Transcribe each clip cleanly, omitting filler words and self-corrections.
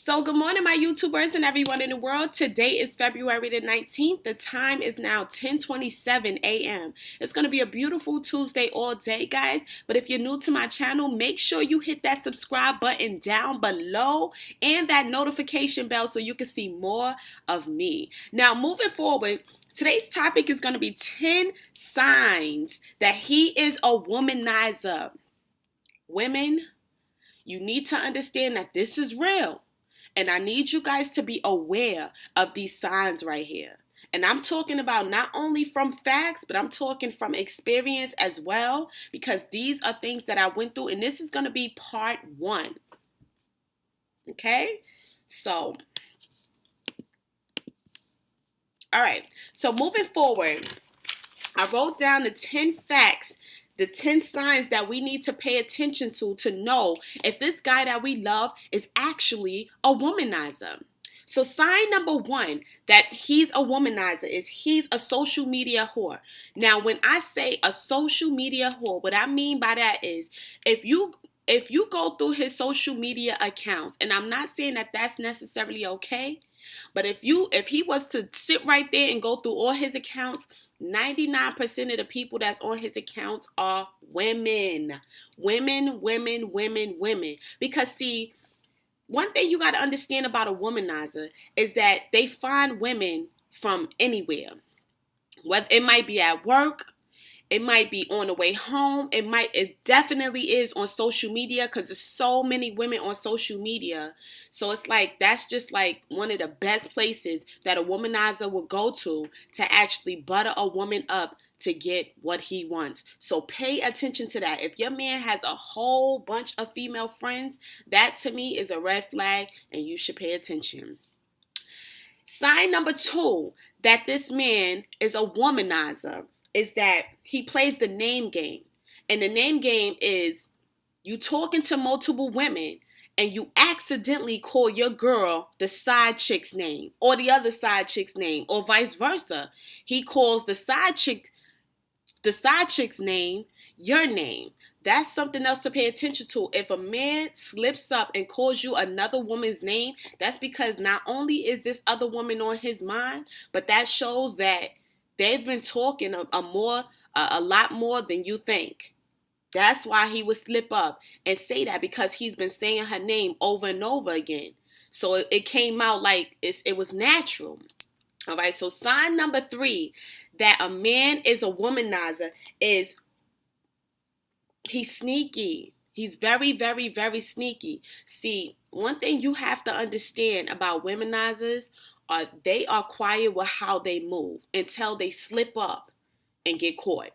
So good morning, my YouTubers and everyone in the world. Today is February the 19th. The time is now 10:27 a.m. It's going to be a beautiful Tuesday all day, guys. But if you're new to my channel, make sure you hit that subscribe button down below and that notification bell so you can see more of me. Now, moving forward, today's topic is going to be 10 signs that he is a womanizer. Women, you need to understand that this is real. And I need you guys to be aware of these signs right here. And I'm talking about not only from facts, but I'm talking from experience as well, because these are things that I went through, and this is going to be part 1. Okay? So, all right. So moving forward, I wrote down the 10 facts, the 10 signs that we need to pay attention to know if this guy that we love is actually a womanizer. So sign number 1 that he's a womanizer is he's a social media whore. Now, when I say a social media whore, what I mean by that is if you go through his social media accounts, and I'm not saying that that's necessarily okay, but if he was to sit right there and go through all his accounts, 99% of the people that's on his accounts are women. Women. Because see, one thing you got to understand about a womanizer is that they find women from anywhere. Whether it might be at work, it might be on the way home. It definitely is on social media because there's so many women on social media. So it's like, that's just like one of the best places that a womanizer will go to actually butter a woman up to get what he wants. So pay attention to that. If your man has a whole bunch of female friends, that to me is a red flag and you should pay attention. Sign number 2 that this man is a womanizer is that he plays the name game. And the name game is you talking to multiple women and you accidentally call your girl the side chick's name or the other side chick's name or vice versa. He calls the side chick's name your name. That's something else to pay attention to. If a man slips up and calls you another woman's name, that's because not only is this other woman on his mind, but that shows that they've been talking a lot more than you think. That's why he would slip up and say that, because he's been saying her name over and over again. So it came out like it was natural. All right, so sign number 3 that a man is a womanizer is he's sneaky. He's very, very, very sneaky. See, one thing you have to understand about womanizers are they are quiet with how they move until they slip up and get caught.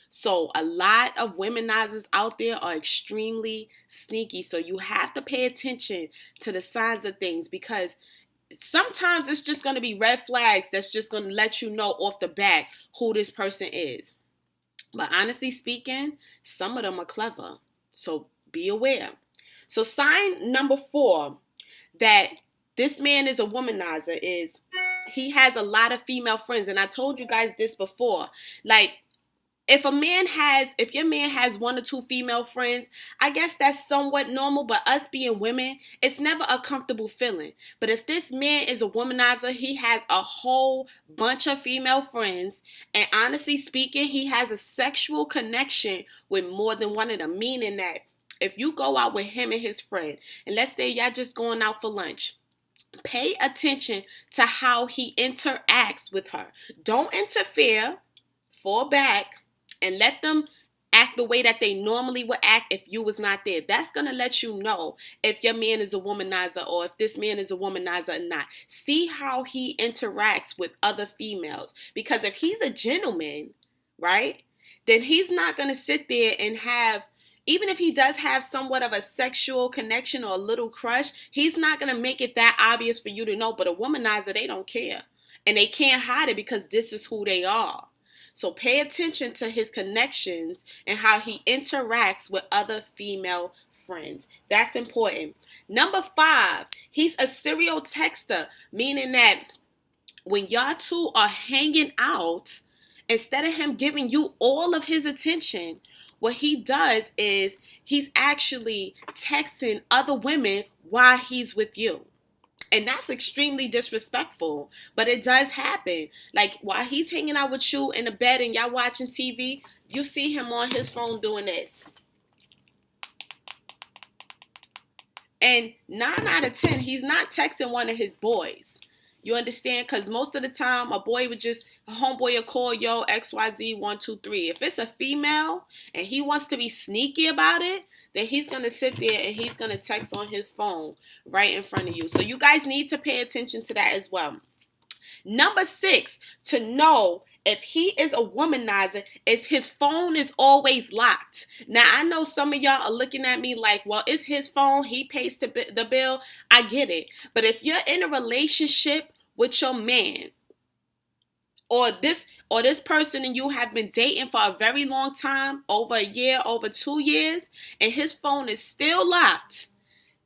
So a lot of womanizers out there are extremely sneaky. So you have to pay attention to the signs of things, because sometimes it's just going to be red flags that's just going to let you know off the bat who this person is. But honestly speaking, some of them are clever. So be aware. So sign number 4 that this man is a womanizer is he has a lot of female friends. And I told you guys this before. Like, if your man has 1 or 2 female friends, I guess that's somewhat normal. But us being women, it's never a comfortable feeling. But if this man is a womanizer, he has a whole bunch of female friends. And honestly speaking, he has a sexual connection with more than one of them. Meaning that if you go out with him and his friend, and let's say y'all just going out for lunch, pay attention to how he interacts with her. Don't interfere. Fall back and let them act the way that they normally would act if you was not there. That's going to let you know if your man is a womanizer or if this man is a womanizer or not. See how he interacts with other females. Because if he's a gentleman, right, then he's not going to sit there and have, even if he does have somewhat of a sexual connection or a little crush, he's not going to make it that obvious for you to know. But a womanizer, they don't care. And they can't hide it because this is who they are. So pay attention to his connections and how he interacts with other female friends. That's important. Number 5, he's a serial texter, meaning that when y'all two are hanging out, instead of him giving you all of his attention, what he is he's actually texting other women while he's with you. And that's extremely disrespectful. But it does happen. Like while he's hanging out with you in the bed and y'all watching TV, you see him on his phone doing this. And 9 out of 10, he's not texting one of his boys. You understand? Because most of the time, a homeboy will call, yo, XYZ123. If it's a female and he wants to be sneaky about it, then he's going to sit there and he's going to text on his phone right in front of you. So you guys need to pay attention to that as well. Number 6, to know if he is a womanizer, is his phone is always locked. Now, I know some of y'all are looking at me like, well, it's his phone. He pays the bill. I get it. But if you're in a relationship with your man, or this person and you have been dating for a very long time, over a year, over 2 years, and his phone is still locked,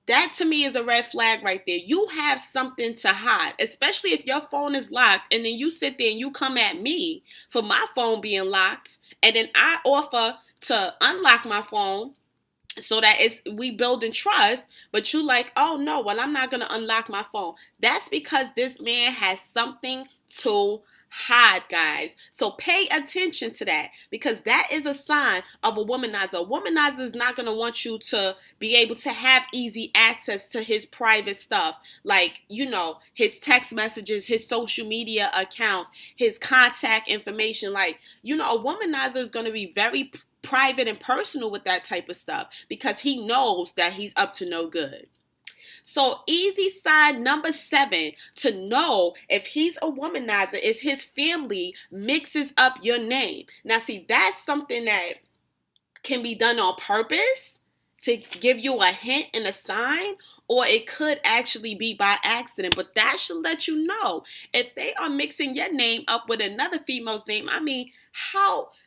that to me is a red flag right there. You have something to hide, especially if your phone is locked and then you sit there and you come at me for my phone being locked, and then I offer to unlock my phone so that we building trust, but you like, oh no, well, I'm not going to unlock my phone. That's because this man has something to hide, guys. So pay attention to that, because that is a sign of a womanizer. A womanizer is not going to want you to be able to have easy access to his private stuff, like, his text messages, his social media accounts, his contact information. Like, a womanizer is going to be very private and personal with that type of stuff, because he knows that he's up to no good. So easy sign number 7 to know if he's a womanizer is his family mixes up your name. Now see, that's something that can be done on purpose to give you a hint and a sign, or it could actually be by accident. But that should let you know if they are mixing your name up with another female's name.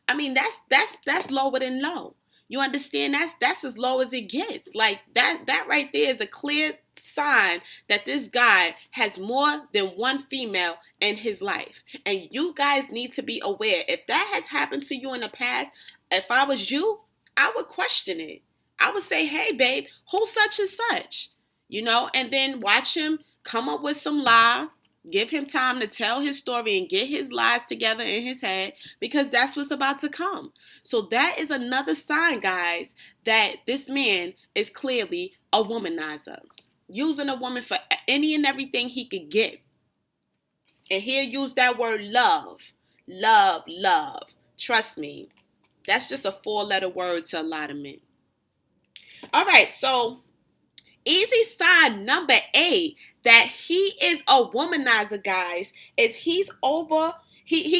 That's lower than low. You understand? That's as low as it gets. Like that right there is a clear sign that this guy has more than one female in his life. And you guys need to be aware. If that has happened to you in the past, if I was you, I would question it. I would say, hey, babe, who's such and such? And then watch him come up with some lie. Give him time to tell his story and get his lies together in his head, because that's what's about to come. So that is another sign, guys, that this man is clearly a womanizer, using a woman for any and everything he could get. And he'll use that word love. Love, love. Trust me, that's just a 4-letter word to a lot of men. All right, so easy sign number 8 that he is a womanizer, guys, is he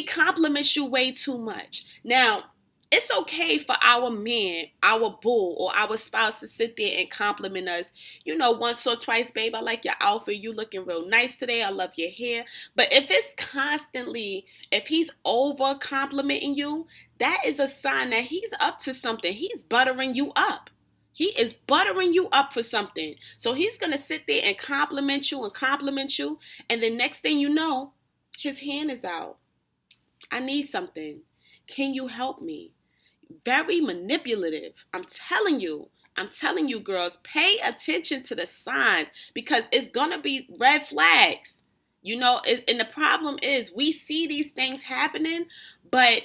compliments you way too much. Now, it's okay for our man, our boo, or our spouse to sit there and compliment us, once or twice, babe, I like your outfit, you looking real nice today, I love your hair. But if it's constantly, if he's over complimenting you, that is a sign that he's up to something. He's buttering you up. He is buttering you up for something. So he's going to sit there and compliment you. And the next thing you know, his hand is out. I need something. Can you help me? Very manipulative. I'm telling you, girls, pay attention to the signs, because it's going to be red flags. And the problem is we see these things happening, but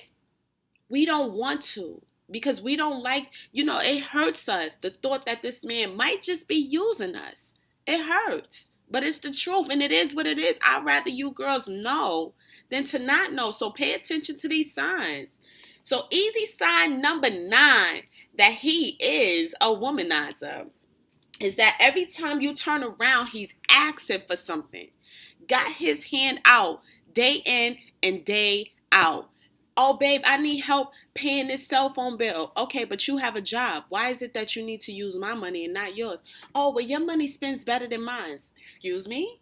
we don't want to. Because we don't like, it hurts us. The thought that this man might just be using us. It hurts. But it's the truth, and it is what it is. I'd rather you girls know than to not know. So pay attention to these signs. So easy sign number 9 that he is a womanizer is that every time you turn around, he's asking for something. Got his hand out day in and day out. Oh, babe, I need help paying this cell phone bill. Okay, but you have a job. Why is it that you need to use my money and not yours? Oh, well, your money spends better than mine. Excuse me?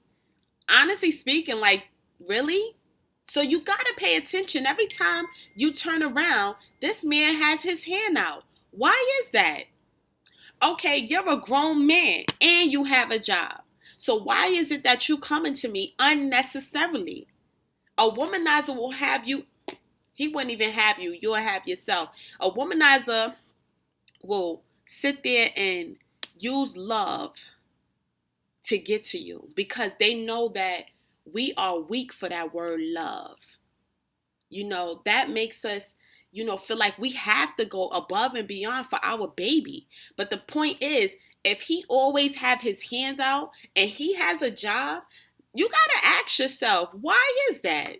Honestly speaking, like, really? So you got to pay attention. Every time you turn around, this man has his hand out. Why is that? Okay, you're a grown man and you have a job. So why is it that you coming to me unnecessarily? A womanizer will have you. He wouldn't even have you. You'll have yourself. A womanizer will sit there and use love to get to you because they know that we are weak for that word love. That makes us, feel like we have to go above and beyond for our baby. But the point is, if he always have his hands out and he has a job, you got to ask yourself, why is that?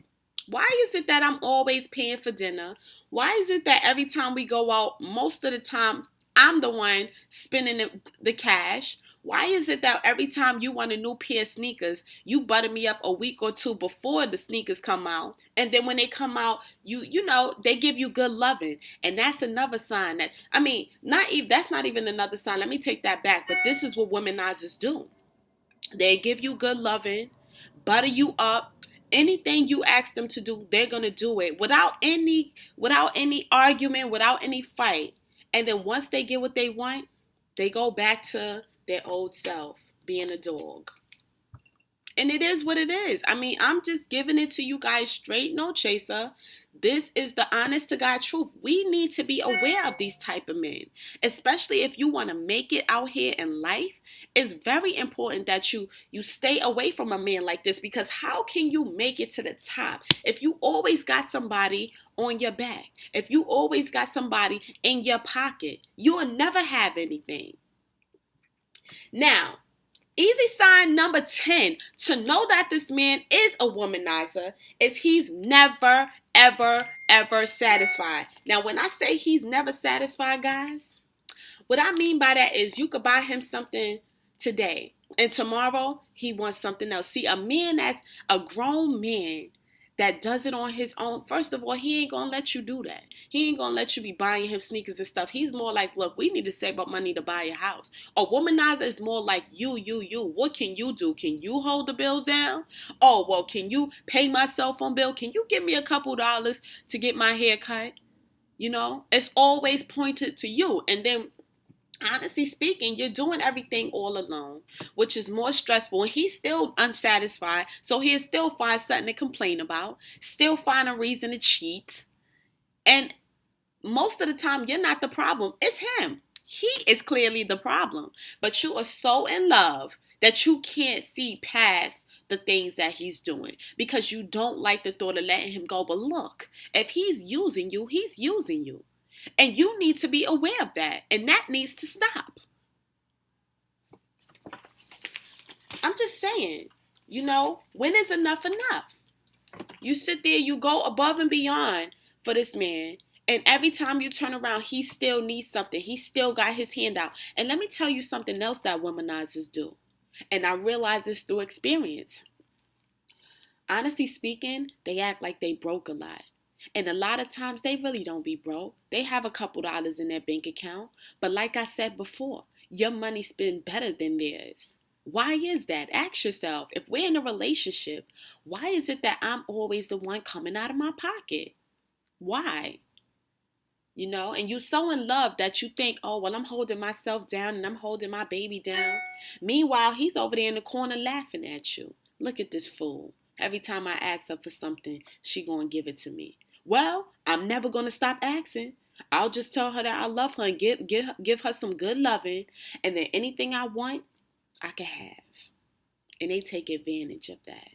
Why is it that I'm always paying for dinner? Why is it that every time we go out, most of the time, I'm the one spending the cash? Why is it that every time you want a new pair of sneakers, you butter me up a week or two before the sneakers come out? And then when they come out, they give you good loving. And that's another sign that's not even another sign. Let me take that back. But this is what womanizers do. They give you good loving, butter you up. Anything you ask them to do, they're going to do it without any argument, without any fight. And then once they get what they want, they go back to their old self, being a dog. And it is what it is. I'm just giving it to you guys straight, no chaser. This is the honest to God truth. We need to be aware of these type of men, especially if you want to make it out here in life. It's very important that you stay away from a man like this, because how can you make it to the top if you always got somebody on your back? If you always got somebody in your pocket, you will never have anything. Now, easy sign number 10 to know that this man is a womanizer is he's never, ever, ever satisfied. Now, when I say he's never satisfied, guys, what I mean by that is you could buy him something today and tomorrow he wants something else. See, a man that's a grown man that does it on his own, first of all, he ain't gonna let you do that. He ain't gonna let you be buying him sneakers and stuff. He's more like, look, we need to save up money to buy a house. A womanizer is more like you. What can you do? Can you hold the bills down? Oh, well, can you pay my cell phone bill? Can you give me a couple dollars to get my hair cut? It's always pointed to you. And then, honestly speaking, you're doing everything all alone, which is more stressful. And he's still unsatisfied, so he'll still find something to complain about, still find a reason to cheat. And most of the time, you're not the problem. It's him. He is clearly the problem. But you are so in love that you can't see past the things that he's doing because you don't like the thought of letting him go. But look, if he's using you, he's using you. And you need to be aware of that. And that needs to stop. I'm just saying, when is enough enough? You sit there, you go above and beyond for this man. And every time you turn around, he still needs something. He still got his hand out. And let me tell you something else that womanizers do. And I realize this through experience. Honestly speaking, they act like they broke a lot. And a lot of times they really don't be broke. They have a couple dollars in their bank account. But like I said before, your money's been better than theirs. Why is that? Ask yourself, if we're in a relationship, why is it that I'm always the one coming out of my pocket? Why? And you're so in love that you think, oh, well, I'm holding myself down and I'm holding my baby down. Meanwhile, he's over there in the corner laughing at you. Look at this fool. Every time I ask her for something, she gonna give it to me. Well, I'm never going to stop asking. I'll just tell her that I love her and give her some good loving. And then anything I want, I can have. And they take advantage of that.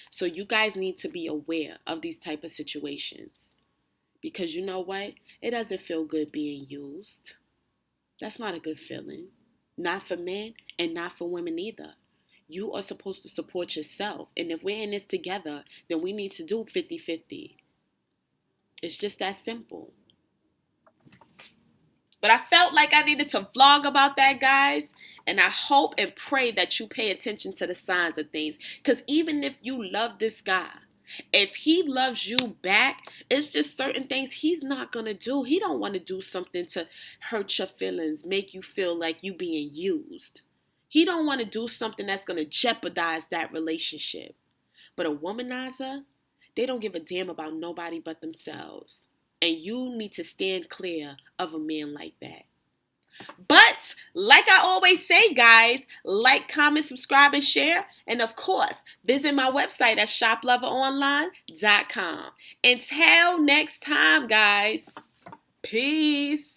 So you guys need to be aware of these type of situations. Because you know what? It doesn't feel good being used. That's not a good feeling. Not for men and not for women either. You are supposed to support yourself. And if we're in this together, then we need to do 50-50. It's just that simple. But I felt like I needed to vlog about that, guys. And I hope and pray that you pay attention to the signs of things. Because even if you love this guy, if he loves you back, it's just certain things he's not going to do. He don't want to do something to hurt your feelings, make you feel like you being used. He don't want to do something that's going to jeopardize that relationship. But a womanizer, they don't give a damn about nobody but themselves. And you need to stand clear of a man like that. But, like I always say, guys, like, comment, subscribe, and share. And, of course, visit my website at shoploveronline.com. Until next time, guys. Peace.